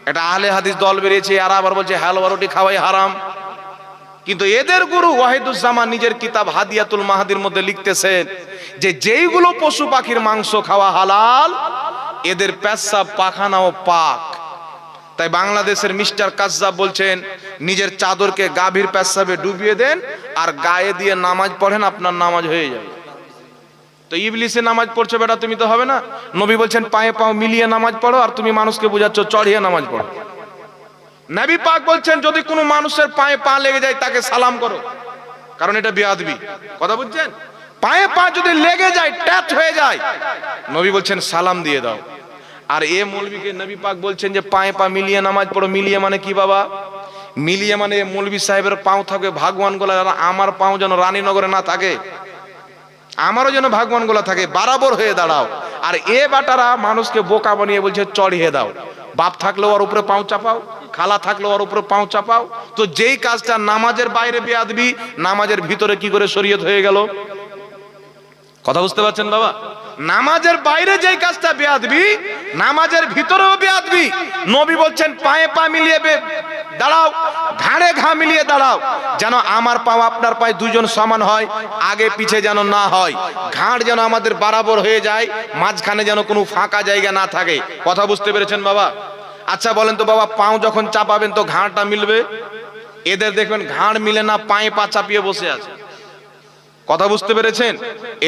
এটা আহলে হাদিস দল বেরিয়েছে, আর আবার বলছে হালুয়া রুটি খাওয়াই হারাম। কিন্তু এদের গুরু ওয়াহিদুজ্জামান নিজের কিতাব হাদিয়াতুল মাহাদির মধ্যে লিখতেছেন যে যেইগুলো পশু পাখির মাংস খাওয়া হালাল, এদের পেশাব পাখানাও পাক। তাই বাংলাদেশের মিস্টার কাজ্জাব বলছেন নিজের চাদরকে গাভীর পেশাবে ডুবিয়ে দেন আর গায়ে দিয়ে নামাজ পড়েন, আপনার নামাজ হয়ে যাবে। তো ইবলিসে নামাজ পড়ছো বেটা, তুমি তো হবে না। নবী বলছেন পায়ে পাও মিলিয়ে নামাজ পড়ো, আর তুমি মানুষকে বোঝাচ্ছ চড়িয়ে নামাজ পড়ো। নবী পাক বলছেন যদি কোনো মানুষের পায়ে পা লেগে যায় তাকে সালাম করো, কারণ এটা বেয়াদবি। কথা বুঝছেন? পায়ে পা যদি লেগে যায়, টাচ হয়ে যায়, নবী বলছেন সালাম দিয়ে দাও। আর এ মৌলবীকে নবী পাক বলছেন যে পায়ে পা মিলিয়ে নামাজ পড়ো। মিলিয়ে মানে কি বাবা? মিলিয়ে মানে মৌলবী সাহেবের পাও থাকবে ভাগবান গোলা, আমার পাও যেন রানীনগরে না থাকে, আমারও যেন ভাগবান গোলা থাকে, বরাবর হয়ে দাঁড়াও। আর এ বাটারা মানুষকে বোকা বানিয়ে বলছে চড়িয়ে দাও। বাপ থাকলেও ওর উপরে পাও চাপাও, খালা থাকলেও ওর উপরে পাও চাপাও। তো যেই কাজটা নামাজের বাইরে বেয়াদবি, নামাজের ভিতরে কি করে শরীয়ত হয়ে গেল? কথা বুঝতে পারছেন বাবা? নামাজের বাইরে যেই কাজটা বেয়াদবি, নামাজের ভিতরেও বেয়াদবি। নবী বলছেন পায়ে পা মিলিয়ে দাঁড়াও, ঘাড়ে ঘা মিলিয়ে দাঁড়াও, যেন আমার পাও আপনার পায়ে দুজন সমান হয়, আগে পিছে যেন না হয়, ঘাড় যেন আমাদের বরাবর হয়ে যায়, মাঝখানে যেন কোনো ফাঁকা জায়গা না থাকে। কথা বুঝতে পেরেছেন বাবা? আচ্ছা বলেন তো বাবা, পাও যখন চাপাবেন তো ঘাড়টা মিলবে? এদের দেখবেন ঘাড় মিলে না, পায়ে পা চাপিয়ে বসে আছে। কথা বুঝতে পেরেছেন?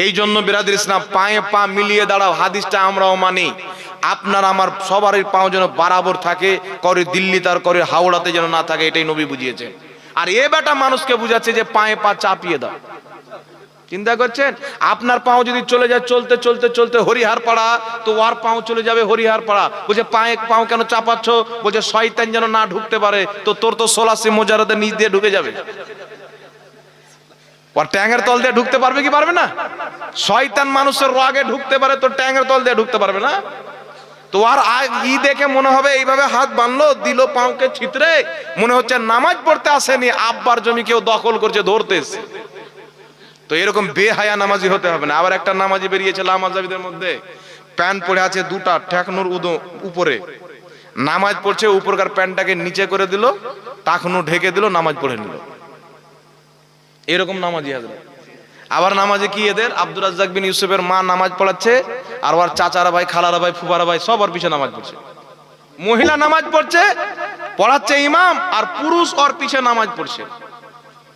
এই জন্য বিরাদর ইসলাম পায়ে পা মিলিয়ে দাঁড়াও হাদিসটা আমরাও মানি। আপনার আমার সবারই পাও যেন বরাবর থাকে, করে দিল্লি তার করে হাওড়াতে যেন না থাকে, এটাই নবী বুঝিয়েছেন। আর এ বেটা মানুষকে বুঝাচ্ছে যে পায়ে পা চাপিয়ে দাও। চিন্তা করছেন? আপনার পাও যদি চলে যায় চলতে চলতে চলতে হরিহার পাড়া, তো ওর পাও চলে যাবে হরিহার পাড়া। বলছে পায়ে পাও কেন চাপাচ্ছ? বলছে শয়তান যেন না ঢুকতে পারে। তো তোর তো 16 মোজারাতে নিচ দিয়ে ঢুকে যাবে, ওর ট্যাঙের তল দিয়ে ঢুকতে পারবে কি পারবে না? শয়তান মানুষের রাগে ঢুকতে পারে, তো ট্যাঙের তল দিয়ে ঢুকতে পারবে না। তো আর ই দেখে মনে হবে এইভাবে হাত বাঁধলো, দিল পাওকে ছিতরে, মনে হচ্ছে নামাজ পড়তে আসেনি, আব্বার জমি কেউ দখল করছে, ধরতেছে। তো এরকম বেহায়া নামাজি হতে হবে না। আবার একটা নামাজি বেরিয়েছে লামাজাবিদের মধ্যে, প্যান্ট পরে আছে দুটা ঠেকনুর উপরে, নামাজ পড়ছে, উপরকার প্যান্টটাকে নিচে করে দিল, টাকনু ঢেকে দিল, নামাজ পড়ে নিল। এরকম নামাজি হাজরা। আবার নামাজে কি এদের আব্দুর রাজ্জাক বিন ইউসুফের মা নামাজ পড়াচ্ছে, আর ওর চাচারা ভাই, খালারা ভাই, ফুফারা ভাই সবার পিছে নামাজ পড়ছে। মহিলা নামাজ পড়ছে, পড়াচ্ছে ইমাম, আর পুরুষ ওর পিছে নামাজ পড়ছে।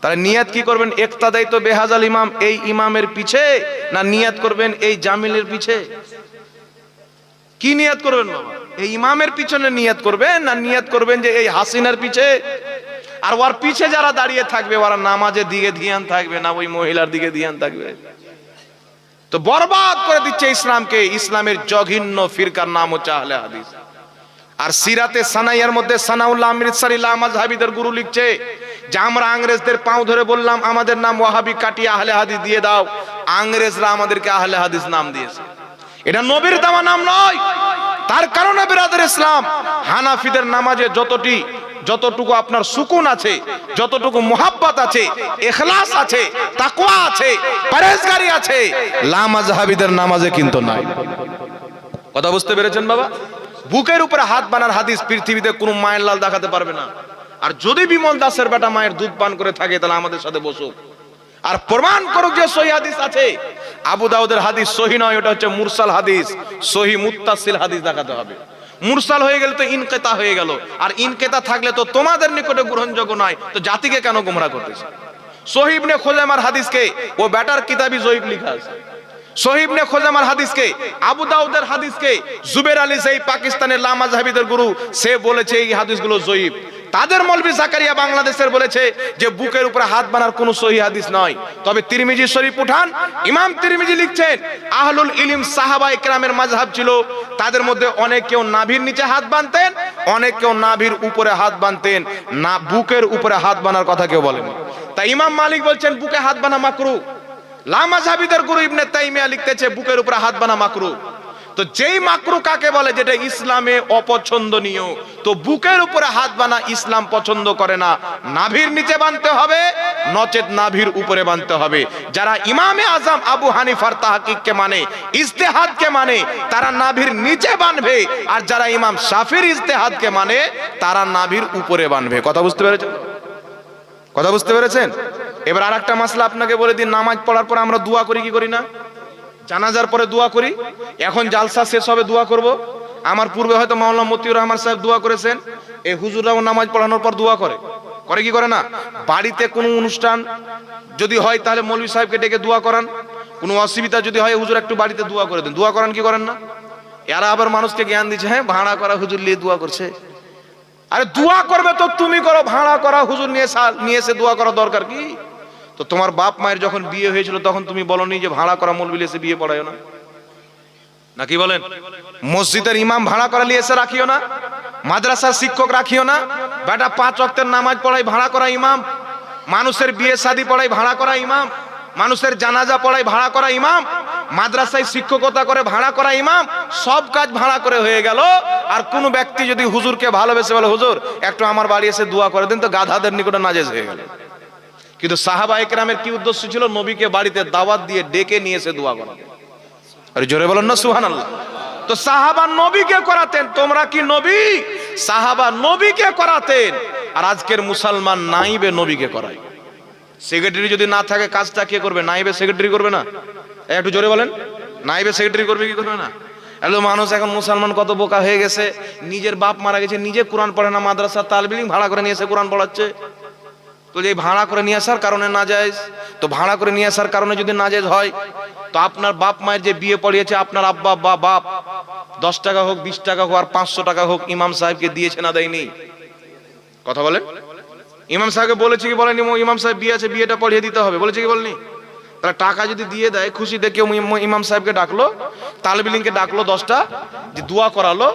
তাহলে নিয়াত কি করবেন? ইক্তাদাই তো বেহাজাল ইমাম, এই ইমামের পিছে, না নিয়াত করবেন এই জামিলের পিছে? কি নিয়াত করবেন বাবা? এই ইমামের পিছনে নিয়াত করবেন, না নিয়াত করবেন যে এই হাসিনার পিছে? আর ওর পিছে যারা দাঁড়িয়ে থাকবে ওরা নামাজের দিকে ধ্যান থাকবে না, ওই মহিলার দিকে ধ্যান থাকবে। তো বরবাদ করে দিচ্ছে ইসলামকে। ইসলামের জঘন্য ফিরকার নাম হচ্ছে আহলে হাদিস। আর সিরাতে সানাইয়ার মধ্যে সানাউল্লাহ আমৃতসরি লামাযহাবিদের গুরু লিখছে যে আমরা ইংরেজদের পাও ধরে বললাম আমাদের নাম ওয়াহাবি কাটিয়ে আহলে হাদিস দিয়ে দাও, ইংরেজরা আমাদেরকে আহলে হাদিস নাম দিয়েছে। এটা নবীর দেওয়া নাম নয়। তার কারণে বিরাদর ইসলাম, হানাফিদের নামাজে যতটুকু আপনার সুকুন আছে, যতটুকু মুহাব্বত আছে, ইখলাস আছে, তাকওয়া আছে, পরহেজগারি আছে, লামাযহাবিদের নামাজে কিন্তু নাই। কথা বুঝতে পেরেছেন বাবা? বুকের উপরে হাত বানার হাদিস পৃথিবীতে কোনো মায়ের লাল দেখাতে পারবে না। আর যদি বিমল দাসের বেটা মায়ের দুধ পান করে থাকে, তাহলে আমাদের সাথে বসুক আর প্রমাণ করুক যে সহিহ হাদিস আছে। আবু দাউদের হাদিস সহিহ নয়, ওটা হচ্ছে মুরসাল হাদিস। সহিহ মুত্তাসিল হাদিস দেখাতে হবে। মুরসাল হয়ে গেলে তো ইনকেতা হয়ে গেল, আর ইনকেতা থাকলে তো তোমাদের নিকটে গ্রহণযোগ্য নয়, তো জাতিকে কেন গোমরাহ করতেছে? সহিহ ইবনে খুজাইমার হাদিসকে ও বেটার কিতাবি জয়ীফ লেখা আছে। সহিহ ইবনে খুজাইমার হাদিসকে, আবু দাউদের হাদিসকে জুবের আলী সেই পাকিস্তানের লামাযহাবিদের গুরু, সে বলেছে এই হাদিসগুলো জয়ীফ। তাদের মৌলভী জাকারিয়া বাংলাদেশের বলেছে যে বুকের উপরে হাত বানার কোনো সহিহ হাদিস নয়। তবে তিরমিজি শরীফ উঠান, ইমাম তিরমিজি লিখছেন আহলুল ইলম সাহাবা ইকরামের মাযহাব ছিল, তাদের মধ্যে অনেক কেউ নাভির নিচে হাত বাঁধতেন, অনেক কেউ নাভির উপরে হাত বাঁধতেন, না বুকের উপরে হাত বানার কথা কেউ বলেন। তাই ইমাম মালিক বলছেন বুকে হাত বানা মাকরুহ। লামাযহাবিদের গুরু ইবনে তাইমিয়া লিখতেছে বুকের উপরে হাত বানা মাকরুহ। তো যেই মাকরু কাকে বলে, যেটা ইসলামে অপছন্দনীয়, তো বুকের উপরে হাত বানা ইসলাম পছন্দ করে না। নাভির নিচে বাঁধতে হবে, নচেত নাভির উপরে বাঁধতে হবে। যারা ইমামে আজম আবু হানিফার তাহকিককে মানে, ইজতেহাদকে মানে, তারা নাভির নিচে বাঁধবে। আর যারা ইমাম শাফির ইজতেহাদকে মানে, তারা নাভির উপরে বাঁধবে। কথা বুঝতে পেরেছেন? কথা বুঝতে পেরেছেন? এবার আরেকটা মাসলা আপনাকে বলে দিন। নামাজ পড়ার পর আমরা দোয়া করি কি করি না? জানাজার পরে দোয়া করি। এখন জালসা শেষ হবে, দোয়া করব। আমার পূর্বে হয়তো মাওলানা মতিউর রহমান সাহেব দোয়া করেছেন। এই হুজুররাও নামাজ পড়ানোর পর দোয়া করে, করে কি করে না? বাড়িতে কোনো অনুষ্ঠান যদি হয় তাহলে মৌলভী সাহেবকে ডেকে দোয়া করান। কোনো অসুবিধা যদি হয়, হুজুর একটু বাড়িতে দোয়া করে দেন। দোয়া করান কি করেন না? এরা আবার মানুষকে জ্ঞান দিচ্ছে, হ্যাঁ ভাড়া করা হুজুর নিয়ে দোয়া করছে। আরে দোয়া করবে তো তুমি করো, ভাড়া করা হুজুর নিয়ে এসে দোয়া করা দরকার কি? তো তোমার বাপ মায়ের যখন বিয়ে হয়েছিল তখন তুমি বলনি যে ভাড়া করা মৌলবি এসে বিয়ে পড়ায় না? নাকি বলেন? মসজিদের ইমাম ভাড়া করা নিয়ে এসে রাখিও না, মাদ্রাসার শিক্ষক রাখিও না। বেটা 5 ওয়াক্তের নামাজ পড়াই ভাড়া করা ইমাম, মানুষের বিয়ে শাদী পড়াই ভাড়া করা ইমাম, মানুষের জানাজা পড়াই ভাড়া করা ইমাম, মাদ্রাসায় শিক্ষকতা করে ভাড়া করা ইমাম। সব কাজ ভাড়া করে হয়ে গেল। আর কোন ব্যক্তি যদি হুজুরকে ভালোবেসে বলে, হুজুর একটু আমার বাড়ি এসে দোয়া করে দেন, তো গাধাদের নিকটে নাজেজ হয়ে গেল। কিন্তু সাহাবায়ে কেরামের কি উদ্দেশ্য ছিল? নবীকে বাড়িতে দাওয়াত দিয়ে ডেকে নিয়ে এসে দোয়া করা। আরে জোরে বলেন না সুবহানাল্লাহ। তো সাহাবা নবীকে করাতেন। তোমরা কি নবী? সাহাবা নবীকে করাতেন। আর আজকের মুসলমান নাইবে নবীকে করায়। সেক্রেটারি যদি না থাকে কাজটা কে করবে? নাইবে সেক্রেটারি করবে না? একটু জোরে বলেন। নাইবে সেক্রেটারি করবে কি করবে না? এলো মানুষ এখন মুসলমান কত বোকা হয়ে গেছে। নিজের বাপ মারা গেছে, নিজে কোরআন পড়ে না, মাদ্রাসা তালবিলিং ভাড়া করে নিয়ে এসে কোরআন পড়াচ্ছে। তো এই ভাড়া করে নিয়ে আসার কারণে নাজায়েজ। তো ভাড়া করে নিয়ে আসার কারণে যদি নাজায়েজ হয়, তো আপনার বাপ মায়ের যে বিয়ে পড়িয়েছে আপনার আব্বা বা বাপ, 10 টাকা হোক 20 টাকা হোক আর 500 টাকা হোক ইমাম সাহেবকে দিয়েছে না দেয়নি? কথা বলেন। ইমাম সাহেবকে বলেছে কি বলেনি? ইমাম সাহেব বিয়ে আছে, বিয়েটা পড়িয়ে দিতে হবে, বলেছে কি বলেনি? তাহলে টাকা যদি দিয়ে দেয়, খুশি দেখে ইমাম সাহেবকে ডাকলো, তালবিলিংকে ডাকলো 10টা, যে দোয়া করালো।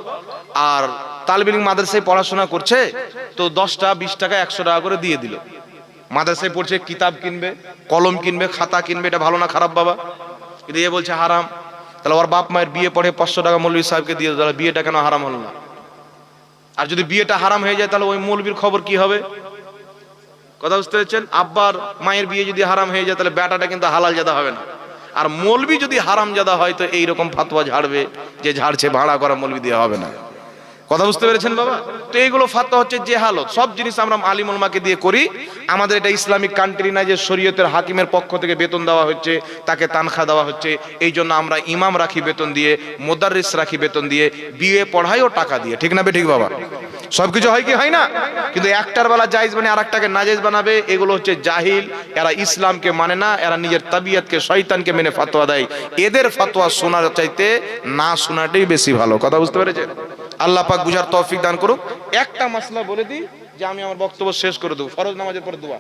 আর তালবিলিং মাদ্রাসায় পড়াশোনা করছে, তো 10টা 20 টাকা 100 টাকা করে দিয়ে দিল। মাদ্রাসায় পড়ছে, কিতাব কিনবে, কলম কিনবে, খাতা কিনবে। এটা ভালো না খারাপ বাবা? কিন্তু এ বলছে হারাম। তাহলে ওর বাপ মায়ের বিয়ে পড়ে 500 টাকা মৌলভী সাহেবকে দিয়ে, তাহলে বিয়েটা কেন হারাম হলো না? আর যদি বিয়েটা হারাম হয়ে যায়, তাহলে ওই মৌলবীর খবর কি হবে? কথা বুঝতে পেরেছেন? আব্বার মায়ের বিয়ে যদি হারাম হয়ে যায়, তাহলে বেটাটা কিন্তু হালাল জাদা হবে না। আর মৌলবী যদি হারাম জাদা হয়, তো এইরকম ফাতোয়া ঝাড়বে যে ঝাড়ছে ভাড়া করা মৌলবী দিয়ে হবে না। কথা বুঝতে পেরেছেন বাবা? তো এইগুলো ফাতোয়া হচ্ছে জেহালত। সব জিনিস আমরা আলিম উলামাকে দিয়ে করি। আমাদের এটা ইসলামিক কান্ট্রি না যে শরীয়তের হাকিমের পক্ষ থেকে বেতন দেওয়া হচ্ছে, তাকে তানখা দেওয়া হচ্ছে। এই জন্য আমরা ইমাম রাখি বেতন দিয়ে, মুদাররিস রাখি বেতন দিয়ে, বিয়ে পড়াইও টাকা দিয়ে। ঠিক না বেঠিক বাবা? সবকিছু হয় কি হয় না? কিন্তু একটার বেলা জায়েজ মানে আরেকটাকে নাজায়েজ বানাবে। এগুলো হচ্ছে জাহিল। এরা ইসলামকে মানে না, এরা নিজের তাবিয়াতকে শয়তানকে মেনে ফাতোয়া দেয়। এদের ফাতোয়া শোনার চাইতে না শোনাটাই বেশি ভালো। কথা বুঝতে পেরেছেন? আল্লাহ পাক বুঝার তৌফিক দান করুক। একটা মাসলা বলে দিই, যে আমি আমার বক্তব্য শেষ করে দেব। ফরজ নামাজের পরে দোয়া।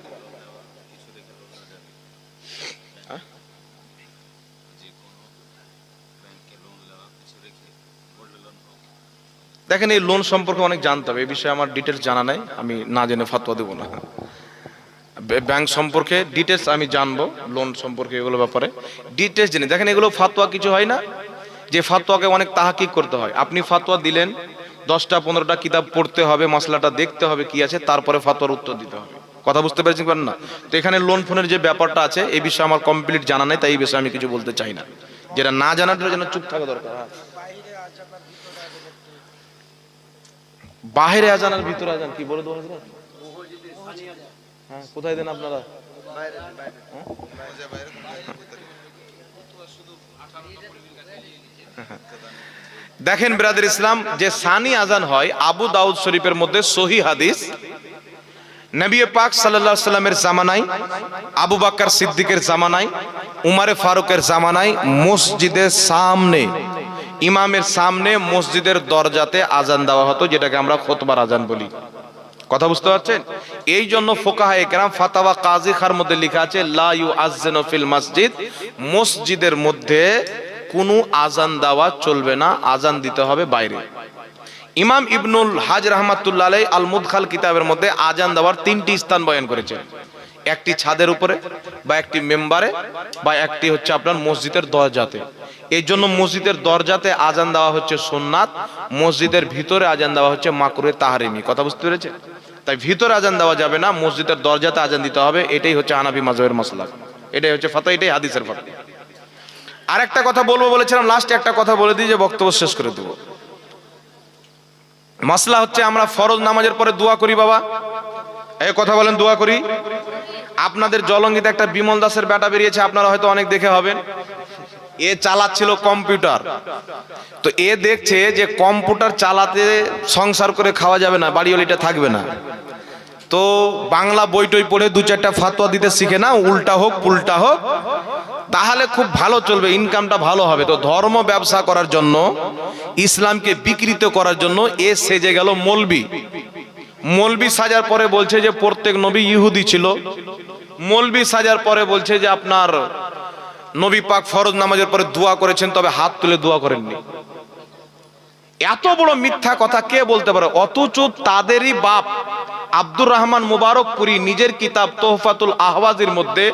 দেখেন, এই লোন সম্পর্কে অনেক জানতে হবে। এই বিষয়ে আমার ডিটেলস জানা নাই, আমি না জেনে ফাতোয়া দেবো না। ব্যাংক সম্পর্কে ডিটেলস আমি জানবো, লোন সম্পর্কে এগুলো ব্যাপারে ডিটেলস জেনে। দেখেন, এগুলো ফাতোয়া কিছু হয় না, যে ফাতোয়াকে অনেক তাহাকিক করতে হয়। আপনি ফাতোয়া দিলেন, 10টা 15টা কিতাব পড়তে হবে, মশলাটা দেখতে হবে কি আছে, তারপরে ফাতোয়ার উত্তর দিতে হবে। কথা বুঝতে পেরেছেন না? তো এখানে লোন ফোনের যে ব্যাপারটা আছে, এই বিষয়ে আমার কমপ্লিট জানা নেই, তাই এই বিষয়ে আমি কিছু বলতে চাই না। যেটা না জানার জন্য চুপ থাকা দরকার। বাহিরে আজান আর ভিতরে আজান কি বলে দেবো? হ্যাঁ, কোথায় দেন আপনারা? দেখেন ব্রাদার ইসলাম, যে সানি আজান হয় আবু দাউদ শরীফের মধ্যে সহিহ হাদিস, নবী পাক সাল্লাল্লাহু আলাইহি সাল্লামের জামানায়, আবু বকর সিদ্দিকের জামানায়, উমরে ফারুকের জামানায় মসজিদের সামনে, ইমামের সামনে মসজিদের দরজাতে আজান দেওয়া হতো, যেটাকে আমরা খুতবার আজান বলি। কথা বুঝতে পারছেন? এই জন্য ফুকাহায়ে কেরাম ফাতাওয়া কাজী খার মধ্যে লেখা আছে, লা ইউআযযিনু ফিল মসজিদ, মসজিদের মধ্যে কোনো আজান দেওয়া চলবে না, আজান দিতে হবে বাইরে। ইমাম ইবনুল হাজ রাহমাতুল্লাহ আলাইহি আল মুদখাল কিতাবের মধ্যে আজান দেওয়ার 3টি স্থান বয়ান করেছেন। একটি ছাদের উপরে বা একটি মেম্বারে বা একটি হচ্ছে আপনার মসজিদের দরজাতে। এই জন্য মসজিদের দরজাতে আজান দেওয়া হচ্ছে সুন্নাত, মসজিদের ভিতরে আজান দেওয়া হচ্ছে মাকরুহে তাহরিমি। কথা বুঝতে পেরেছে? তাই ভিতরে আজান দেওয়া যাবে না, মসজিদের দরজাতে আজান দিতে হবে। এটাই হচ্ছে হানাফি মাযহাবের মাসলাক, এটাই হচ্ছে ফাতোয়া, এটাই হাদিসের ফাতোয়া। আর একটা কথা বলবো বলেছিলাম, লাস্টে একটা কথা বলে দিই যে বক্তব্য শেষ করে দেবো। মাসলা হচ্ছে আমরা ফরজ নামাজের পরে দোয়া করি বাবা, এই কথা বলেন, দোয়া করি। আপনাদের জলঙ্গিতে একটা বিমল দাসের বেটা বেরিয়েছে, আপনারা হয়তো অনেক দেখে হবেন। এ চালাচ্ছিল কম্পিউটার, তো এ দেখছে যে কম্পিউটার চালাতে সংসার করে খাওয়া যাবে না, বাড়িওয়ালিটা থাকবে না। তো বাংলা বইটই পড়ে দু চারটা ফাতোয়া দিতে শিখে না, উল্টা হোক পুল্টা হোক, তাহলে খুব ভালো চলবে, ইনকামটা ভালো হবে। তো ধর্ম ব্যবসা করার জন্য, ইসলামকে বিকৃত করার জন্য এ সেজে গেল মৌলবি। মৌলবি সাজার পরে বলছে যে প্রত্যেক নবী ইহুদি ছিল। মৌলবি সাজার পরে বলছে যে আপনার নবী পাক ফরজ নামাজের পরে দোয়া করেছেন, তবে হাত তুলে দোয়া করেননি। এত বড় মিথ্যা কথা কে বলতে পারে? অথচ তাদেরই বাপ আব্দুর রহমান মুবারকপুরি নিজের কিতাব তোহফাতুল আহওয়াজের মধ্যে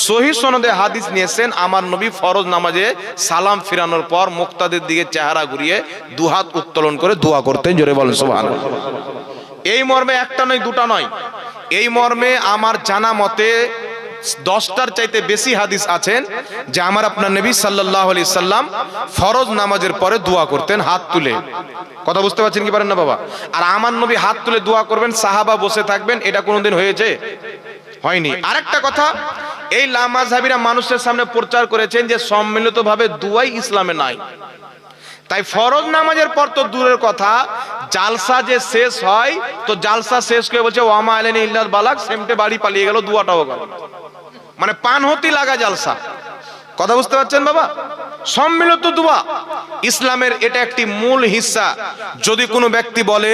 সহিহ সনদে হাদিস নিয়েছেন, আমার নবী ফরজ নামাজে সালাম ফিরানোর পর মুক্তাদের দিকে চেহারা ঘুরিয়ে দুহাত উত্তোলন করে দোয়া করতেন। জোরে বলেন সুবহানাল্লাহ। এই মর্মে একটা নয়, দুটা নয়, এই মর্মে আমার জানা মতে 10টার চাইতে বেশি হাদিস আছেন যে আমার আপনার নবী সাল্লাল্লাহু আলাইহি সাল্লাম ফরজ নামাজের পরে দোয়া করতেন হাত তুলে। কথা বুঝতে পারছেন কি পারেন না বাবা? আর আমার নবী হাত তুলে দোয়া করবেন, সাহাবা বসে থাকবেন, এটা কোনোদিন হয়েছে? হয়নি। আরেকটা কথা, এই লামাযহাবীরা মানুষের সামনে প্রচার করেছেন যে সম্মিলিতভাবে দুয়াই ইসলামে নাই। তাই ফরজ নামাজের পর তো দূরের কথা, জালসা যে শেষ হয়, তো জালসা শেষ করে বলছে ওয়ামা আলাইনা ইল্লাল বালাগ, সেমটে বাড়ি পালিয়ে গেল, দুয়াটাও গেল, মানে পানহতি লাগা জালসা। কথা বুঝতে পারছেন বাবা? সম্মিলিত দোয়া ইসলামের এটা একটি মূল হিস্সা। যদি কোনো ব্যক্তি বলে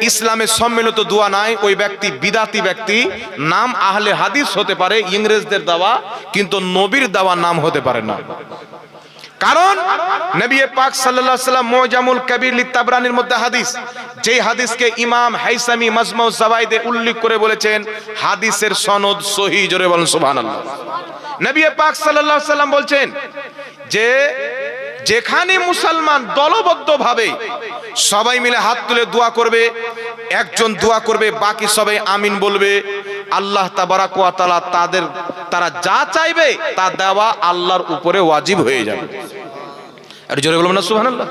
ইসলামে সম্মিলিত দোয়া নাই, ওই ব্যক্তি বিদাতি ব্যক্তি। নাম আহলে হাদিস হতে পারে, ইংরেজদের দেওয়া, কিন্তু নবীর দেওয়া নাম হতে পারে না। কারণ নবী পাক সাল্লাল্লাহু আলাইহি ওয়াসাল্লাম মুজামুল কবির লিতাবরানির মধ্যে হাদিস, যেই হাদিসকে ইমাম হাইসামি মাজমাউ জাওয়াইদে উল্লেখ করে বলেছেন হাদিসের সনদ সহিহ। জোরে বলেন সুবহানাল্লাহ। নবী পাক সাল্লাল্লাহু আলাইহি ওয়াসাল্লাম বলছেন যে যেখানে মুসলমান দলবদ্ধভাবে সবাই মিলে হাত তুলে দোয়া করবে, একজন দোয়া করবে, বাকি সবাই আমিন বলবে, আল্লাহ তাবারাক ওয়া তাআলা তারা যা চাইবে তা দেওয়া আল্লাহর উপরে ওয়াজিব হয়ে যাবে। আর জোরে বলবেন না সুবহানাল্লাহ।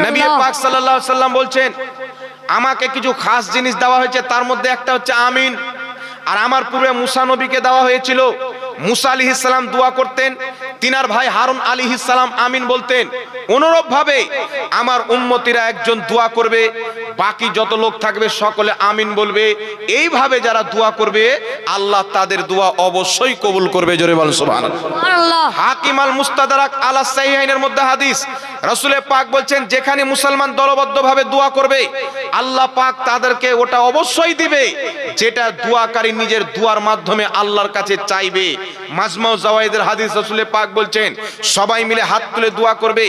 নবী পাক সাল্লাল্লাহু আলাইহি ওয়াসাল্লাম বলছেন আমাকে কিছু খাস জিনিস দেওয়া হয়েছে, তার মধ্যে একটা হচ্ছে আমিন। আর আমার পূর্বে মুসা নবীকে দেওয়া হয়েছিল, মুসা আলাইহিস সালাম দোয়া করতেন, তিনার ভাই হারুন আলাইহিস সালাম আমিন বলতেন। অনুরূপ ভাবে আমার উম্মতিরা একজন দোয়া করবে, বাকি যত লোক থাকবে সকলে আমিন বলবে। এইভাবে যারা দোয়া করবে আল্লাহ তাদের দোয়া অবশ্যই কবুল করবে। জোরে বলেন সুবহানাল্লাহ। হাকিম আল মুস্তাদরাক আলা সাহিহাইনের মধ্যে হাদিস, রাসূল পাক বলছেন যেখানে মুসলমান দলবদ্ধভাবে দোয়া করবে আল্লাহ পাক তাদেরকে ওটা অবশ্যই দিবে যেটা দোয়াকারী নিজের দোয়ার মাধ্যমে আল্লাহর কাছে চাইবে। মাজমাউ জাওয়াইদের হাদিস, রাসূল পাক বলছেন সবাই মিলে হাত তুলে দোয়া করবে,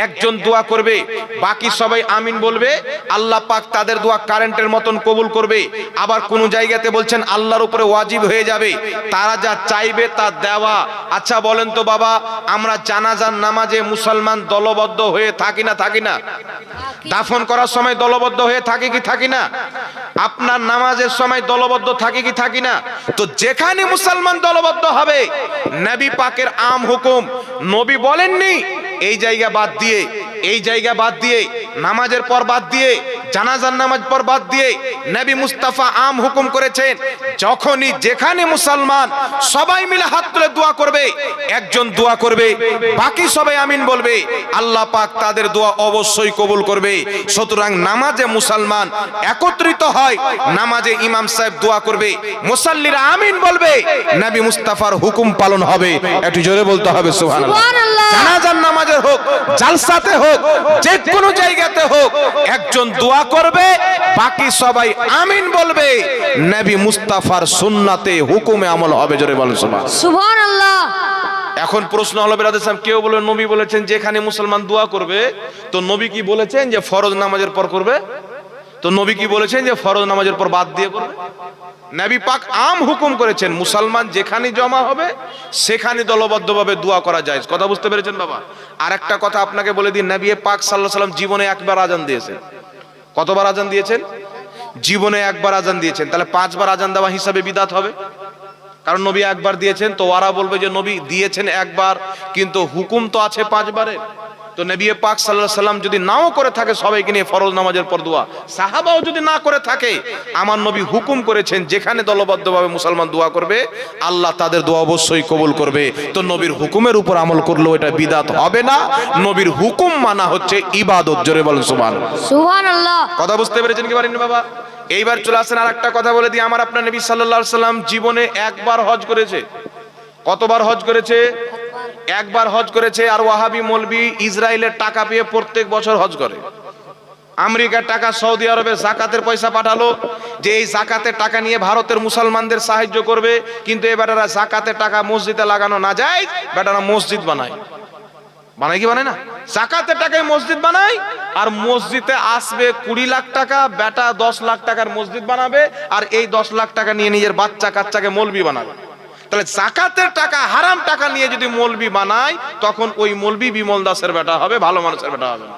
একজন দোয়া করবে, বাকি সবাই আমিন বলবে, আল্লাহ পাক তাদের দোয়া কারেন্টের মতন কবুল করবে। আবার কোন জায়গাতে বলছেন আল্লাহর উপরে ওয়াজিব হয়ে যাবে, তারা যা চাইবে তা দেওয়া। আচ্ছা বলেন তো বাবা, আমরা জানাজার নামাজে মুসলমান দলবদ্ধ হয়ে থাকি না থাকি না? দাফন করার সময় দলবদ্ধ হয়ে থাকি কি থাকি না? আপনার নামাজের সময় দলবদ্ধ থাকি কি থাকি না? তো যেখানে মুসলমান দলবদ্ধ হবে, নবী পাকের আম হুকুম, নবী বলেননি এই জায়গা বাদ দিয়ে, এই জায়গা বাদ দিয়ে, নামাজের পর বাদ দিয়ে, জানাজার নামাজ পর বাদ দিয়ে, নবী মুস্তাফা আম হুকুম করেছেন যখনই যেখানে মুসলমান সবাই মিলে হাত তুলে দোয়া করবে, একজন দোয়া করবে, বাকি সবাই আমিন বলবে, আল্লাহ পাক তাদের দোয়া অবশ্যই কবুল করবে। সুতরাং নামাজে মুসলমান একত্রিত হয়, নামাজে ইমাম সাহেব দোয়া করবে, মুসাল্লিরা আমিন বলবে, নবী মুস্তাফার হুকুম পালন হবে। একটু জোরে বলতে হবে সুবহানাল্লাহ। জানাজার নামাজের হোক, জালসাতে হোক, যে কোনো জায়গাতে হোক, একজন দোয়া করবে, বাকি সবাই আমিন বলবে, নবী মুস্তাফার সুন্নাতে হুকুমে আমল হবে। জোরে বলেন সুবহানাল্লাহ। এখন প্রশ্ন হলো বিরাদর সাহেব, কেউ বলে নবী বলেছেন যেখানে মুসলমান দোয়া করবে, তো নবী কি বলেছেন যে ফরজ নামাজের পর করবে? তো তো নবী কি বলেছেন যে ফরজ নামাজের পর বাদ দিয়ে করবে? নবী পাক আম হুকুম করেছেন মুসলমান যেখানে জমা হবে সেখানে দলবদ্ধভাবে দোয়া করা যায়। কথা বুঝতে পেরেছেন বাবা? আর একটা কথা আপনাকে বলে দিন, নবী পাক সাল্লাল্লাহু আলাইহি ওয়াসাল্লাম জীবনে একবার আজান দিয়েছেন। কতবার আজান দিয়েছেন? জীবনে একবার আজান দিয়েছেন। তাহলে 5 বার আজান দেওয়া হিসাবে বিদাত হবে, কারণ নবী একবার দিয়েছেন। তো ওরা বলবে যে নবী দিয়েছেন একবার, কিন্তু হুকুম তো আছে 5 বারের। তো নবী পাক সাল্লাল্লাহু আলাইহি সাল্লাম যদি নাও করে থাকে সবাইকে নিয়ে ফরজ নামাজের পর দোয়া, সাহাবাও যদি না করে থাকে, আমার নবী হুকুম করেছেন যেখানে দলবদ্ধভাবে মুসলমান দোয়া করবে আল্লাহ তাদের দোয়া অবশ্যই কবুল করবে। তো নবীর হুকুমের উপর আমল করলেও এটা বিদাত হবে না। নবীর হুকুম মানা হচ্ছে ইবাদত। জোরে বলেন সুবহানাল্লাহ। সুবহানাল্লাহ। কথা বুঝতে পেরেছেন কি পারেননি বাবা? এইবার চলে আসেন আর একটা কথা বলে দিই, আমার আপনার নবী সাল্লাল্লাহু আলাইহি সাল্লাম জীবনে একবার হজ করেছে। কতবার হজ করেছে? একবার হজ করেছে। আর ওয়াহাবি মৌলবি ইসরায়েলের টাকা পেয়ে প্রত্যেক বছর হজ করে। আমেরিকার টাকা সৌদি আরবে জাকাতের পয়সা পাঠালো যে এই জাকাতের টাকা নিয়ে ভারতের মুসলমানদের সাহায্য করবে, কিন্তু এ বেটারা জাকাতের টাকা মসজিদে লাগানো না যায়, বেটারা মসজিদ বানায়। বানায় কি বানায় না? জাকাতের টাকায় মসজিদ বানায়, আর মসজিদে আসবে 20 লাখ টাকা, বেটা 10 লাখ টাকার মসজিদ বানাবে, আর এই 10 লাখ টাকা নিয়ে নিজের বাচ্চা কাচ্চাকে মৌলবি বানাবে। তাহলে জাকাতের টাকা হারাম টাকা নিয়ে যদি মৌলবি বানায়, তখন ওই মৌলবি বিমল দাসের বেটা হবে, ভালো মানুষের বেটা হবে না।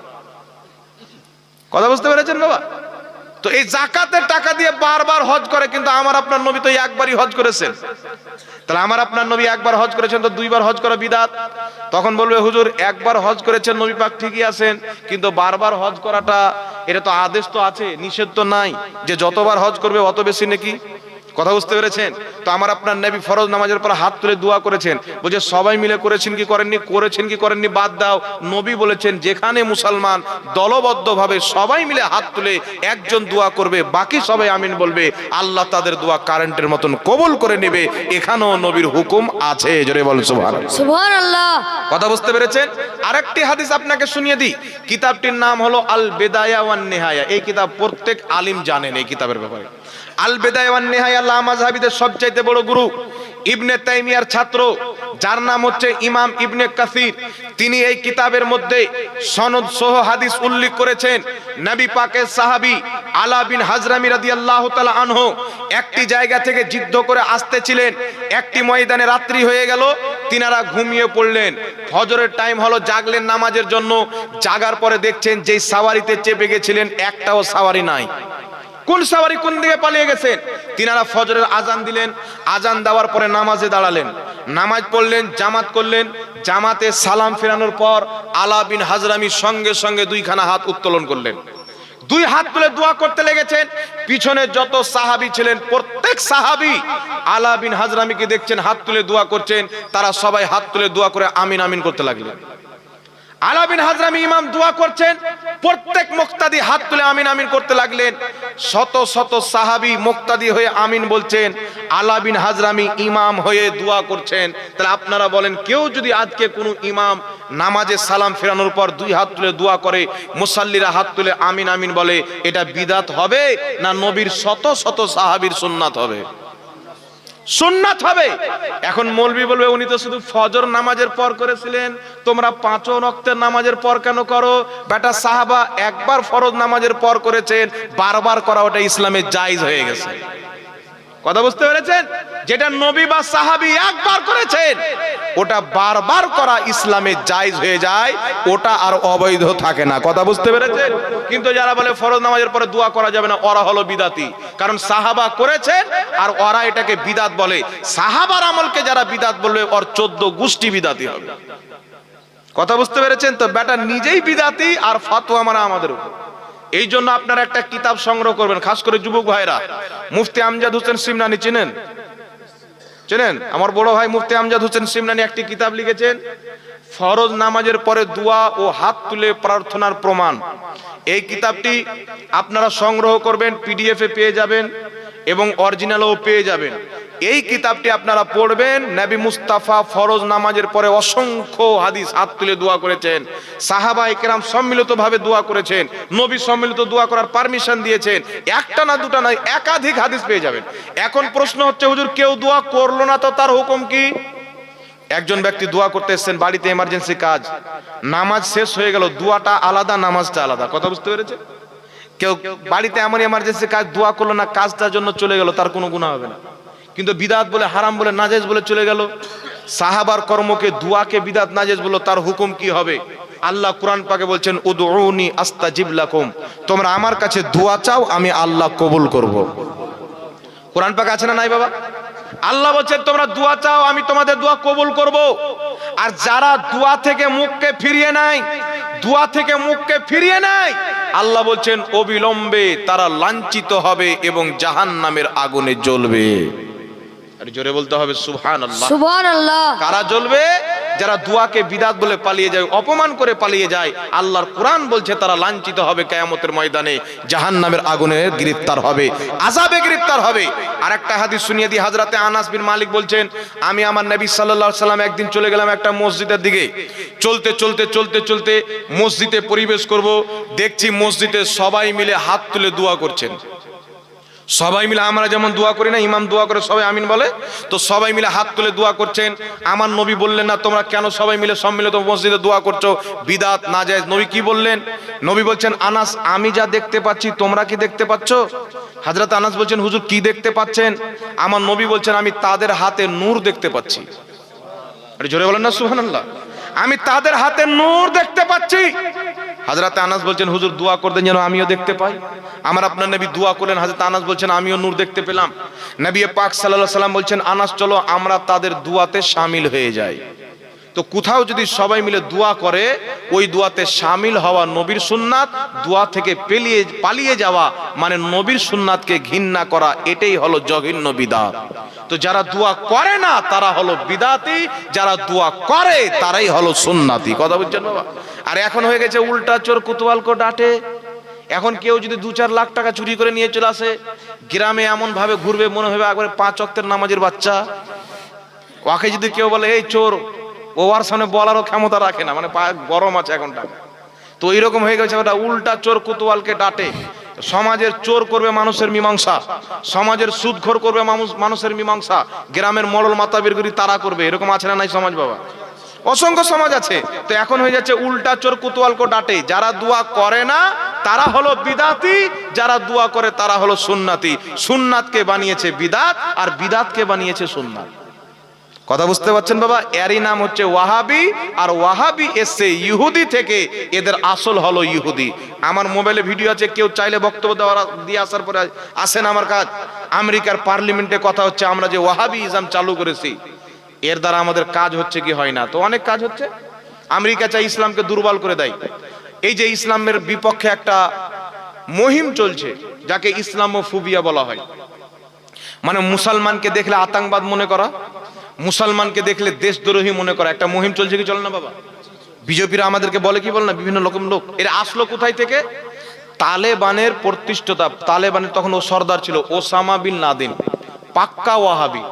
কথা বুঝতে পেরেছেন বাবা? তো এই জাকাতের টাকা দিয়ে বারবার হজ করে, কিন্তু আমার আপনার নবী তো একবারই হজ করেছেন। তাহলে আমার আপনার নবী একবার হজ করেছেন, তো 2 বার হজ করা বিদআত। তখন বলবে হুজুর একবার হজ করেছেন নবী পাক ঠিকই আছেন, কিন্তু বারবার হজ করাটা এটা তো আদেশ তো আছে, নিষেধ তো নাই যে যতবার হজ করবে অত বেশি নাকি। কথা বুঝতে পেরেছেন? তো আমার আপনার নবী ফরজ নামাজের পর হাত তুলে দোয়া করেছেন। বলছে সবাই মিলে করেছেন কি করেননি? করেছেন কি করেননি বাদ দাও। নবী বলেছেন যেখানে মুসলমান দলবদ্ধভাবে সবাই মিলে হাত তুলে একজন দোয়া করবে, বাকি সবাই আমিন বলবে, আল্লাহ তাদের দোয়া কারেন্টের মতন কবুল করে নেবে। এখানেও নবীর হুকুম আছে। জোরে বলেন সুবহানাল্লাহ। সুবহানাল্লাহ। কথা বুঝতে পেরেছেন? আরেকটি হাদিস আপনাকে শুনিয়ে দিই। কিতাবটির নাম হলো আল বেদায়া ওয়ান নেহায়া। এই কিতাব প্রত্যেক আলিম জানেন এই কিতাবের ব্যাপারে। আল বেদায়া ওয়ান নেহায়া লামাযহাবিদের সবচাইতে বড় গুরু ইবনে তাইমিয়ার ছাত্র, যার নাম হচ্ছে ইমাম ইবনে কাসির, তিনি এই কিতাবের মধ্যে সনদ সহ হাদিস উল্লেখ করেছেন। নবী পাকের সাহাবী আলা বিন হাজরামি রাদিয়াল্লাহু তাআলা আনহু একটি জায়গা থেকে যুদ্ধ করে আসতেছিলেন। একটি ময়দানে রাত্রি হয়ে গেল, তিনারা ঘুমিয়ে পড়লেন। ফজরের টাইম হলো, জাগলেন নামাজের জন্য। জাগার পরে দেখছেন যেই সাওয়ারিতে চেপে গেছিলেন একটাও সাওয়ারি নাই। কোন সাওয়ারি কোন দিকে পালিয়ে গেছেন? তিনারা ফজরের আজান দিলেন। আজান দেওয়ার পরে নামাজে দাঁড়ালেন, নামাজ পড়লেন, জামাত করলেন। জামাতে সালাম ফেরানোর পর আলা বিন হাজরামি সঙ্গে সঙ্গে 2খানা হাত উত্তোলন করলেন। 2 হাত তুলে দোয়া করতে লেগেছেন। পিছনে যত সাহাবী ছিলেন প্রত্যেক সাহাবী আলা বিন হাজরামিকে দেখছেন হাত তুলে দোয়া করছেন, তারা সবাই হাত তুলে দোয়া করে আমিন আমিন করতে লাগলেন। আলা বিন হাজরামি ইমাম দোয়া করছেন, প্রত্যেক মুক্তাদি হাত তুলে আমিন আমিন করতে লাগলেন। শত শত সাহাবী মুক্তাদি হয়ে আমিন বলছেন, আলা বিন হাজরামি ইমাম হয়ে দোয়া করছেন। তাহলে আপনারা বলেন, কেউ যদি আজকে কোনো ইমাম নামাজে সালাম ফেরানোর পর 2 হাত তুলে দোয়া করে, মুসাল্লিরা হাত তুলে আমিন আমিন বলে, এটা বিদআত হবে না নবীর শত শত সাহাবীর সুন্নাত হবে? সুন্নাত হবে। এখন মৌলবি বলবে উনি তো শুধু ফজর নামাজের পর করেছিলেন, তোমরা 5 ওয়াক্তের নামাজের পর কেন করো? বেটা সাহাবা একবার ফরজ নামাজের পর করেছেন, বারবার করা ওটা ইসলামে জায়েজ হয়ে গেছে। কথা বুঝতে পেরেছেন? যেটা নবী বা সাহাবী একবার করেছেন ওটা বারবার করা ইসলামে জায়েজ হয়ে যায়, ওটা আর অবৈধ থাকে না। কথা বুঝতে পেরেছেন? কিন্তু যারা বলে ফরজ নামাজের পরে দোয়া করা যাবে না, ওরা হলো বিদাতি। কারণ সাহাবা করেছেন আর ওরা এটাকে বিদাত বলে। সাহাবার আমলকে যারা বিদাত বলবে ওর 14 গোষ্ঠী বিদাতি হবে। কথা বুঝতে পেরেছেন? তো বেটা নিজেই বিদাতি আর ফতোয়া মারা আমাদের উপর। এই জন্য আপনারা একটা কিতাব সংগ্রহ করবেন, খাস করে যুবক ভাইরা। মুফতি আমজাদ হোসেন সিমনানি চেনেন? চেনেন? আমার বড় ভাই মুফতি আমজাদ হোসেন সিমনানি একটি কিতাব লিখেছেন, ফরজ নামাজের পরে দোয়া ও হাত তুলে প্রার্থনার প্রমাণ। এই কিতাবটি আপনারা সংগ্রহ করবেন, পিডিএফ এ পেয়ে যাবেন এবং অরিজিনালও পেয়ে যাবেন। এই কিতাবটি আপনারা পড়বেন। নবী মুস্তাফা ফরজ নামাজের পরে অসংখ্য হাদিস হাত তুলে দোয়া করেছেন, সাহাবায়ে কেরাম সম্মিলিতভাবে দোয়া করেছেন, নবী সম্মিলিত দোয়া করার পারমিশন দিয়েছেন। একটা না দুটা নয়, একাধিক হাদিস পেয়ে যাবেন। এখন প্রশ্ন হচ্ছে, হুজুর কেউ দোয়া করলো না তো তার হুকুম কি? একজন ব্যক্তি দোয়া করতে এসেছেন, বাড়িতে এমার্জেন্সি কাজ, নামাজ শেষ হয়ে গেল, দোয়াটা আলাদা নামাজটা আলাদা। কথা বুঝতে পেরেছেন? কেউ বাড়িতে এমন এমার্জেন্সি কাজ দোয়া করলো না, কাজটার জন্য চলে গেল, তার কোনো গুনাহ হবে না। কিন্তু বিদাত বলে, হারাম বলে, নাজেজ বলে চলে গেল, সাহাবার কর্মকে দুয়াকে বিদাত নাজেজ বলল, তার হুকুম কি হবে? আল্লাহ কুরআন পাকে বলছেন উদউনি আস্তাজিব লাকুম, তোমরা আমার কাছে দোয়া চাও, আমি আল্লাহ কবুল করব। কুরআন পাকে আছে না নাই বাবা? আল্লাহ বলছেন তোমরা দোয়া চাও, আমি তোমাদের দোয়া কবুল করব। আর যারা দোয়া থেকে মুখকে ফিরিয়ে নেয়, দোয়া থেকে মুখকে ফিরিয়ে নেয়, আল্লাহ বলছেন অবিলম্বে তারা লাঞ্ছিত হবে এবং জাহান্নামের আগুনে জ্বলবে। আর জোরে বলতে হবে সুবহানাল্লাহ, সুবহানাল্লাহ। কারা জ্বলবে? যারা দুয়াকে বিদাত বলে পালিয়ে যায়, অপমান করে পালিয়ে যায়। আল্লাহর কোরআন বলছে তারা লাঞ্ছিত হবে, কিয়ামতের ময়দানে জাহান্নামের আগুনে গ্রেফতার হবে, আযাবে গ্রেফতার হবে। আরেকটা হাদিস শুনিয়ে দিই। হযরতে আনাস বিন মালিক বলছেন, আমি আমার নবী সাল্লাল্লাহু আলাইহি সাল্লাম একদিন চলে গেলাম একটা মসজিদের দিকে। চলতে চলতে চলতে চলতে মসজিদে প্রবেশ করব, দেখছি মসজিদে সবাই মিলে হাত তুলে দোয়া করছেন। সবাই মিলে আমরা যেমন দোয়া করি না, ইমাম দোয়া করে সবাই আমিন বলে, তো সবাই মিলে হাত তুলে দোয়া করছেন। আমার নবী বললেন না তোমরা কেন সবাই মিলে সম্মিলিত মসজিদে দোয়া করছো, বিদাত নাজায়েজ। নবী কি বললেন? নবী বলছেন, আনাস আমি যা দেখতে পাচ্ছি তোমরা কি দেখতে পাচ্ছ? হযরত আনাস বলছেন, হুজুর কি দেখতে পাচ্ছেন? আমার নবী বলছেন, আমি তাদের হাতে নূর দেখতে পাচ্ছি। আরে জোরে বলেন না সুবহানাল্লাহ। আমি তাদের হাতে নূর দেখতে পাচ্ছি। হযরত আনাস বলছেন, হুজুর দোয়া করতেন যেন আমিও দেখতে পাই। আমার আপনার নবী দোয়া করলেন, হযরত আনাস বলছেন আমিও নূর দেখতে পেলাম। নবী পাক সাল্লাল্লাহু আলাইহি সাল্লাম বলছেন, আনাস চলো আমরা তাদের দোয়াতে শামিল হয়ে যাই। তো কোথাও যদি সবাই মিলে দোয়া করে, ওই দোয়াতে শামিল হওয়া নবীর সুন্নাত, দোয়া থেকে পালিয়ে যাওয়া মানে নবীর সুন্নাতকে ঘৃণা করা, এটাই হলো জঘন্য বিদআত। তো যারা দোয়া করে না তারা হলো বিদআতি, যারা দোয়া করে তারাই হলো সুন্নাতি। কথা বুঝছেন বাবা? আর এখন হয়ে গেছে উল্টা চোর কোতোয়ালকে ডাঁটে। এখন কেউ যদি 2-4 লাখ টাকা চুরি করে নিয়ে চলে আসে, গ্রামে এমন ভাবে ঘুরবে মনে হবে একবারে 5 ওয়াক্তের নামাজের বাচ্চা। ওকে যদি কেউ বলে এই চোর, ও আর সামনে বলারও ক্ষমতা রাখে না, মানে গরম আছে এখন টাকা। তো এইরকম হয়ে গেছে, ওটা উল্টা চোর কোতোয়ালকে ডাঁটে। সমাজের চোর করবে মানুষের মীমাংসা, সমাজের সুদখোর করবে মানুষের মীমাংসা, গ্রামের মরল মাতাবীরগুলি তারা করবে। এরকম আছে না নাই সমাজ বাবা? অসংখ্য সমাজ আছে। তো এখন হয়ে যাচ্ছে উল্টা চোর কোতোয়ালকে ডাঁটে। যারা দোয়া করে না তারা হলো বিদাতি, যারা দোয়া করে তারা হলো সুন্নাতি। সুন্নাতকে বানিয়েছে বিদাত, আর বিদাতকে বানিয়েছে সুন্নাত। কথা বুঝতে পারছেন বাবা? এরই নাম হচ্ছে ওয়াহাবি। আর ওয়াহাবি এসছে ইহুদি থেকে, এদের আসল হলো ইহুদি। আমার মোবাইলে ভিডিও আছে, কেউ চাইলে বক্তব্য দিয়ে আসার পরে আসেন আমার কাজ। আমেরিকার পার্লামেন্টে কথা হচ্ছে, আমরা যে ওয়াহাবি ইসলাম চালু করেছি এর দ্বারা আমাদের কাজ হচ্ছে কি হয় না? তো অনেক কাজ হচ্ছে। আমেরিকা চাই ইসলামকে দুর্বল করে দেয়। এই যে ইসলামের বিপক্ষে একটা মুহিম চলছে, যাকে ইসলামোফোবিয়া বলা হয়, মানে মুসলমানকে দেখলে আতঙ্কবাদ মনে করা, মুসলমানকে দেখলে দেশদ্রোহী মনে করা, একটা মুহিম চলছে কি চলে না বাবা? বিজেপিরা আমাদেরকে বলে কি বলে না, বিভিন্ন রকম লোক। এর আসলো কোথায় থেকে? তালেবানের প্রতিষ্ঠাতা, তালেবানের তখন ও সর্দার ছিল ওসামা বিন লাদেন, পাক্কা ওয়াহাবি।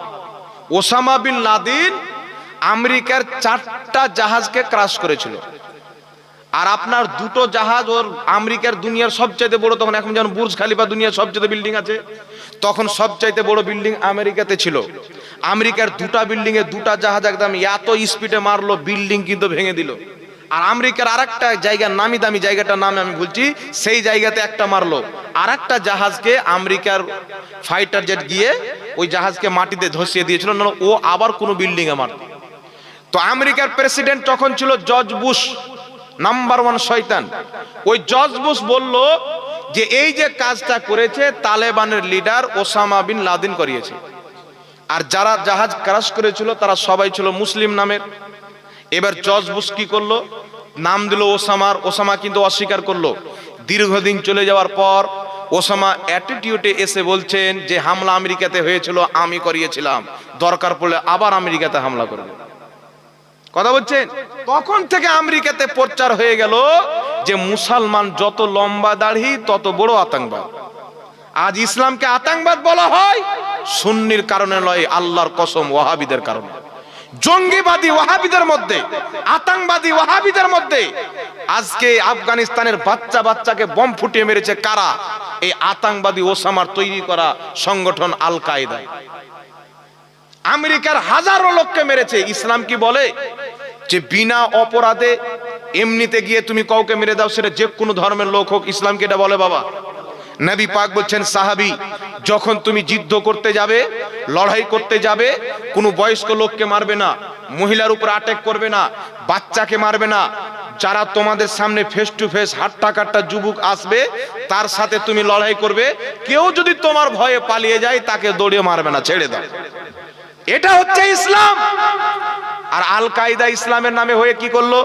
ওসামা বিন লাদেন আমেরিকার 4টা জাহাজকে ক্রাশ করেছিল। আর আপনার 2টো জাহাজ ওর আমেরিকার দুনিয়ার সবচাইতে বড়, তখন এখন যেমন বুর্জ খালিফা দুনিয়ার সবচাইতে বিল্ডিং আছে, তখন সবচাইতে বড় বিল্ডিং আমেরিকাতে ছিল। আমেরিকার 2টা বিল্ডিং এ 2টা জাহাজ একদম এত স্পিডে মারলো, বিল্ডিং কিন্তু ভেঙে দিল। আর আমেরিকার আরেকটা জায়গা, নামি দামি জায়গাটার নাম আমি বলছি, সেই জায়গাতে একটা মারলো। আরেকটা জাহাজকে আমেরিকার ফাইটার জেট গিয়ে ওই জাহাজকে মাটিতে ধসিয়ে দিয়েছিল, না ও আবার কোনো বিল্ডিং এ মারত। তো আমেরিকার প্রেসিডেন্ট তখন ছিল জর্জ বুশ, নাম্বার 1 শয়তান। ওই জর্জ বুশ বলল যে এই যে কাজটা করেছে তালেবানের লিডার ওসামা বিন লাদেন করিয়েছে। আর যারা জাহাজ ক্রাশ করেছিল তারা সবাই ছিল মুসলিম নামের। এবার জর্জ বুশ কি করলো, নাম দিল ওসামার। ওসামা কিন্তু অস্বীকার করলো। দীর্ঘদিন চলে যাওয়ার পর ওসামা অ্যাটিটিউডে এসে বলছেন যে হামলা আমেরিকাতে হয়েছিল, আমি করিয়েছিলাম, দরকার পড়লে আবার আমেরিকাতে হামলা করবে। কথা বলছেন? তখন থেকে আমেরিকাতে প্রচার হয়ে গেল যে মুসলমান যত লম্বা দাড়ি তত বড় আতঙ্কবাদ। আজ ইসলামকে আতঙ্কবাদ বলা হয় সুন্নির কারণে নয়, আল্লাহর কসম ওয়াহাবিদের কারণে। জঙ্গিবাদী ওয়াহাবিদের মধ্যে, আতঙ্কবাদী ওয়াহাবিদের মধ্যে আজকে আফগানিস্তানের বাচ্চাকে বম ফুটিয়ে মেরেছে কারা? এই আতঙ্কবাদী ওসামার তৈরি করা সংগঠন আল কায়দা। আমেরিকার হাজারো লোককে মেরেছে। ইসলাম কি বলে যে বিনা অপরাধে এমনিতে গিয়ে তুমি কাউকে মেরে দাও, সেটা যে কোনো ধর্মের লোক হোক? ইসলাম কি এটা বলে বাবা? নবী পাক বলছেন, সাহাবী, যখন তুমি যুদ্ধ করতে যাবে, লড়াই করতে যাবে, কোনো বয়স্ক লোককে মারবে না, মহিলার উপর অ্যাটাক করবে না, বাচ্চাকে মারবে না। যারা তোমাদের সামনে ফেস টু ফেস হাট্টা কাট্টা যুবক আসবে, তার সাথে তুমি লড়াই করবে। কেউ যদি তোমার ভয়ে পালিয়ে যায়, তাকে দৌড়ে মারবে না, ছেড়ে দাও। এটা হচ্ছে ইসলাম। আর আল কায়দা ইসলামের নামে হয়ে কি করলো?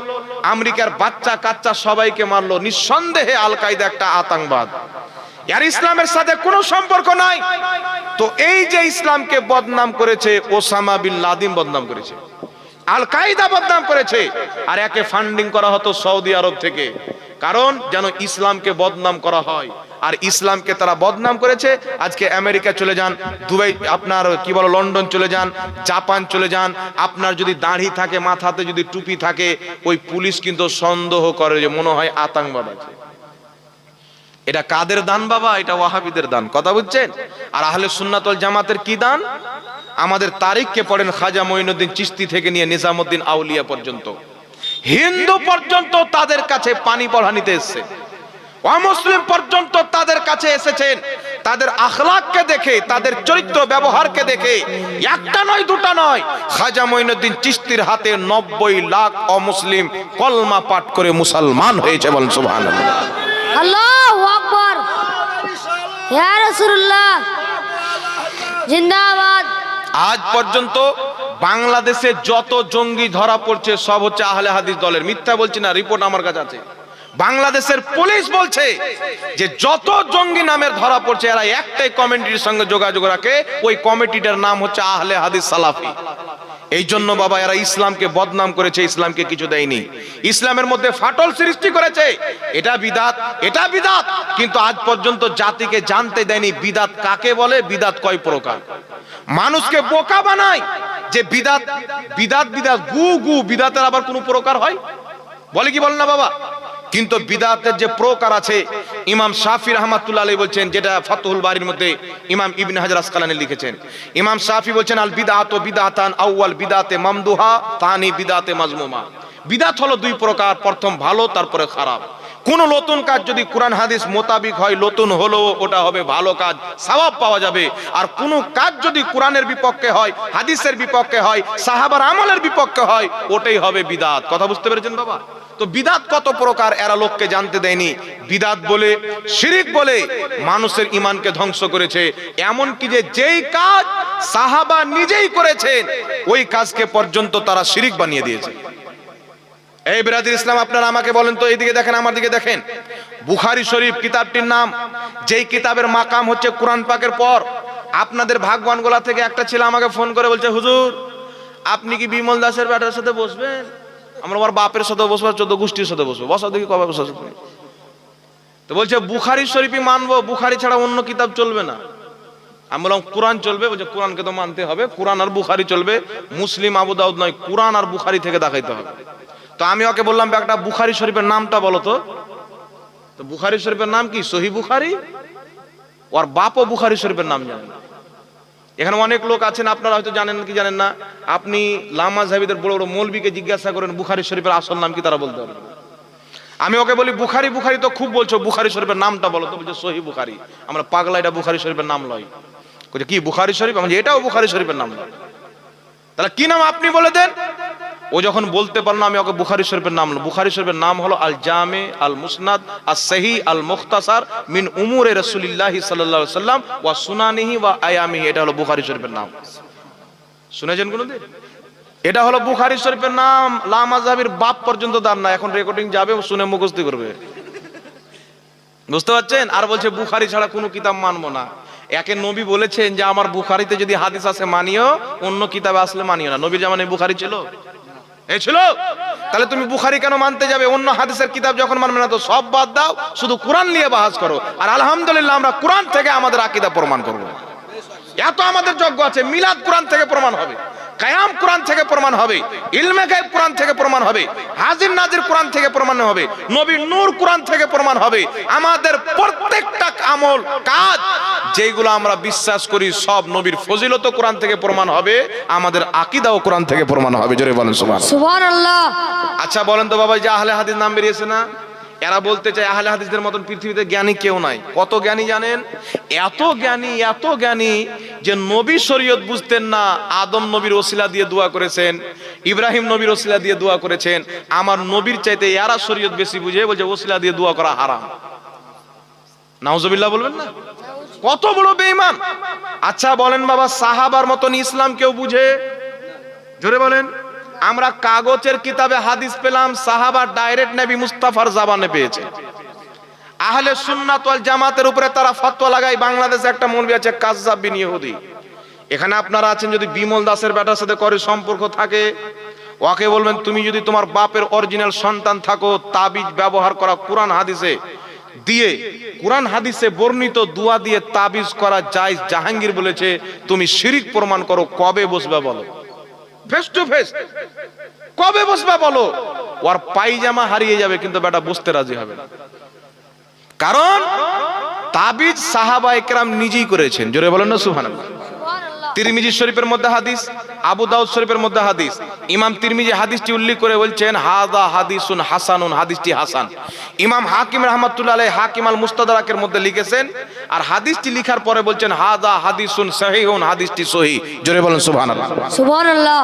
আমেরিকার বাচ্চা কাচ্চা সবাইকে মারলো। নিঃসন্দেহে আল কায়দা একটা আতঙ্কবাদ, আর ইসলামের সাথে কোনো সম্পর্ক নাই। তো এই যে ইসলামকে বদনাম করেছে, ওসামা বিন লাদেন বদনাম করেছে, আল কায়দা বদনাম করেছে, আর একে ফান্ডিং করা হতো সৌদি আরব থেকে, কারণ যেন ইসলামকে বদনাম করা হয়। আর ইসলামকে তারা বদনাম করেছে। আজকে আমেরিকা চলে যান, দুবাই, আপনার কি বলো, লন্ডন চলে যান, জাপান চলে যান, আপনার যদি দাড়ি থাকে, মাথাতে যদি টুপি থাকে, ওই পুলিশ কিন্তু সন্দেহ করে যে মনে হয় আতঙ্কবাদ আছে। এটা কাদের দান বাবা? এটা ওয়াহাবিদের দান, কথা বুঝছেন? আর আহলে সুন্নাত ওয়াল জামাতের কি দান? আমাদের তারিখকে পড়েন, খাজা মঈনুদ্দিন চিশতি থেকে নিয়ে নিজামুদ্দিন আউলিয়া পর্যন্ত, হিন্দু পর্যন্ত তাদের কাছে পানি পড়া নিতে এসেছে, অমুসলিম পর্যন্ত তাদের কাছে এসেছেন। তাদের আখলাককে দেখে, তাদের চরিত্র ব্যবহারকে দেখে, একটা নয় দুটা নয়, খাজা মঈনুদ্দিন চিশতির হাতে 90 লাখ অমুসলিম কলমা পাঠ করে মুসলমান হয়েছে। বলেন সুবহানাল্লাহ। আল্লাহু আকবার, ইয়া রাসূলুল্লাহ জিন্দাবাদ। আজ পর্যন্ত বাংলাদেশে যত জঙ্গি ধরা পড়ছে, সব হচ্ছে আহলে হাদিস দলের। মিথ্যা বলছি না, রিপোর্ট আমার কাছে আছে। বাংলাদেশের পুলিশ বলছে যে যত জঙ্গি নামের ধরা পড়ছে, এরা একটাই কমিটির সঙ্গে যোগাযোগ রাখে, ওই কমিটিটার নাম হচ্ছে আহলে হাদিস সালাফি। এই জন্য বাবা, এরা ইসলামকে বদনাম করেছে, ইসলামকে কিছু দেয়নি, ইসলামের মধ্যে ফাটল সৃষ্টি করেছে। এটা বিদাত, এটা বিদাত, কিন্তু আজ পর্যন্ত জাতিকে জানতে দেয়নি বিদাত কাকে বলে, বিদাত কয় প্রকার। মানুষকে বোকা বানায় যে বিদাত বিদাত বিদাত গু গু, বিদাতের আবার কোন প্রকার হয়? বলে কি বল না বাবা? কিন্তু বিদাতের যে প্রকার আছে, ইমাম শাফি রাহমাতুল্লাহ আলাইহি বলছেন, যেটা ফাতহুল বারির মধ্যে ইমাম ইবনে হাজার আসকালানি লিখেছেন। ইমাম শাফি বলছেন, আল বিদআতু বিদআতান, আউয়াল বিদআতে মামদুহা, তানি বিদআতে মাজমুমা। বিদআত হলো দুই প্রকার, প্রথম ভালো, তারপরে খারাপ। কোন নতুন কাজ যদি কোরআন হাদিস মোতাবিক হয়, নতুন হলো ওটা হবে ভালো কাজ, সওয়াব পাওয়া যাবে। আর কোন কাজ যদি কোরআনের বিপক্ষে হয়, হাদিসের বিপক্ষে হয়, সাহাবার আমলের বিপক্ষে হয়, ওটাই হবে বিদআত। কথা বুঝতে পেরেছেন বাবা? তো বিদাত কত প্রকার, এরা লোককে জানতে দেয়নি। বিদাত বলে, শিরিক বলে মানুষের ঈমানকে ধ্বংস করেছে। এমন কি যে যেই কাজ সাহাবা নিজেই করেছেন, ওই কাজকে পর্যন্ত তারা শিরিক বানিয়ে দিয়েছে। এই বিরাদির ইসলাম, আপনারা আমাকে বলেন তো, এইদিকে দেখেন, আমার দিকে দেখেন, বুখারী শরীফ কিতাবটির নাম, যেই কিতাবের মাকাম হচ্ছে কোরআন পাকের পর। আপনাদের ভাগবানগোলা থেকে একটা ছেলে আমাকে ফোন করে বলছে, হুজুর আপনি কি বিমল দাসের ব্যাটার সাথে বসবেন? আমরা আমার বাপের সাথে বসবো, 14 গোষ্ঠীর সাথে বসবো। বসা দেখি কবে বসা। তো বলছে বুখারী শরীফই মানবো, বুখারী ছাড়া অন্য কিতাব চলবে না। আমি বললাম কোরআন চলবে? বলছে কোরআনকে তো মানতে হবে, কোরআন আর বুখারী চলবে, মুসলিম আবু দাউদ নয়, কোরআন আর বুখারী থেকে দেখাইতে হবে। তো আমি ওকে বললাম, একটা বুখারী শরীফের নামটা বলো তো। তো বুখারী শরীফের নাম কি? সহিহ বুখারী। ওর বাপও বুখারী শরীফের নাম জানে না। এখানে অনেক লোক আছেন, আপনারা হয়তো জানেন কি জানেন না, আপনি লামা সাহেবদের বড় বড় মৌলবীকে জিজ্ঞাসা করেন বুখারী শরীফের আসল নাম কি, তারা বলতে পারবে। আমি ওকে বলি বুখারী বুখারী তো খুব বলছো, বুখারী শরীফের নামটা বলো তো। বলছে সহিহ বুখারী। আমরা পাগলা, এটা বুখারী শরীফের নাম লয়। বলছে কি বুখারী শরীফ? আমি এটাও বুখারী শরীফের নাম লয়। তাহলে কি নাম আপনি বলে দেন। ও যখন বলতে পারলো, আমি ওকে বুখারী শরীফের নাম, বুখারী শরীফের নাম হলো আল জামে আল মুসনাদ আস সহিহ আল মুখতাসার মিন উমুরে রাসূলিল্লাহি সাল্লাল্লাহু আলাইহি ওয়াসাল্লাম ওয়া সুনানিহি ওয়া আয়ামিহি। এটা হলো বুখারী শরীফের নাম। শুনেছেন কোনদিন? এটা হলো বুখারী শরীফের নাম। লামা যাবির বাপ পর্যন্ত দান না, এখন রেকর্ডিং যাবে, শুনে মুখস্থ করবে। বুঝতে পারছেন? আর বলছে বুখারী ছাড়া কোনো কিতাব মানবো না। একে নবী বলেছেন যে আমার বুখারীতে যদি হাদিস আছে মানিও, অন্য কিতাবে আসলে মানিও না। নবীর জামানায় বুখারী ছিল? এই ছিল? তাহলে তুমি বুখারী কেন মানতে যাবে? অন্য হাদিসের কিতাব যখন মানবে না, তো সব বাদ দাও, শুধু কোরআন নিয়ে বাহাস করো। আর আলহামদুলিল্লাহ আমরা কোরআন থেকে আমাদের আকীদা প্রমাণ করব। এত আমাদের যোগ্য আছে। মিলাদ কোরআন থেকে প্রমাণ হবে, কায়াম কোরআন থেকে প্রমাণ হবে, ইলমে গায়ব কোরআন থেকে প্রমাণ হবে, হাজির নাজির কোরআন থেকে প্রমাণ হবে, নবীর নূর কোরআন থেকে প্রমাণ হবে। আমাদের প্রত্যেকটা আমল কাজ যেগুলো আমরা বিশ্বাস করি, সব নবীর ফজিলত কোরআন থেকে প্রমাণ হবে, আমাদের আকীদাও কোরআন থেকে প্রমাণ হবে। জোরে বলেন সুবহানাল্লাহ। সুবহানাল্লাহ। আচ্ছা বলেন তো বাবা, যে আহলে হাদিস নাম বেরিয়েছে না, এরা বলতে চায় আহলে হাদিসদের মতন পৃথিবীতে জ্ঞানী কেউ নাই। কত জ্ঞানী জানেন? এত জ্ঞানী যে নবী শরীয়ত বুঝতেন না, আদম নবীর ওসিলা দিয়ে দোয়া করেছেন, ইব্রাহিম নবীর ওসিলা দিয়ে দোয়া করেছেন। আমার নবীর চাইতে এরা শরীয়ত বেশি বুঝে, বলছে ওসিলা দিয়ে দোয়া করা হারাম। নাউজুবিল্লাহ বলবেন না? কত বড় বেঈমান। আচ্ছা বলেন বাবা, সাহাবার মতন ইসলাম কেউ বুঝে? জোরে বলেন। আমরা কাগজের কিতাবে হাদিস পেলাম, সাহাবা ডাইরেক্ট নবী মুস্তাফার জবানে পেয়েছে। আহলে সুন্নাত ওয়াল জামাতের উপরে তারা ফতোয়া লাগায়। বাংলাদেশে একটা মৌলবি আছে কাজ্জাব বিন ইহুদি, এখানে আপনারা আছেন, যদি বিমল দাসের বেটার সাথে করে সম্পর্ক থাকে, ওকে বলবেন তুমি যদি তোমার বাপের অরিজিনাল সন্তান থাকো, তাবিজ ব্যবহার করা কোরআন হাদিসে দিয়ে, কোরআন হাদিসে বর্ণিত দোয়া দিয়ে তাবিজ করা জায়েজ, জাহাঙ্গীর বলেছে, তুমি শিরিক প্রমাণ করো। কবে বসবে বলো? ফেস টু ফেস কবে বসবে বলো? ওর পায়জামা হারিয়ে যাবে কিন্তু বেটা বসতে রাজি হবে না। কারণ তাবিজ সাহাবায়ে কেরাম নিজেই করেছেন। জোরে বলেন না সুবহানাল্লাহ। তিরমিজি শরীফের মধ্যে হাদিস, আবু দাউদ শরীফের মধ্যে হাদিস। ইমাম তিরমিজি হাদিসটি উল্লেখ করে বলছেন হাযা হাদিসুন হাসানুন, হাদিসটি হাসান। ইমাম হাকিম রাহমাতুল্লাহ আলাইহি হাকিম আল মুস্তাদরাকের মধ্যে লিখেছেন, আর হাদিসটি লেখার পরে বলছেন হাযা হাদিসুন সহিহুন, হাদিসটি সহিহ। জোরে বলেন সুবহানাল্লাহ। সুবহানাল্লাহ।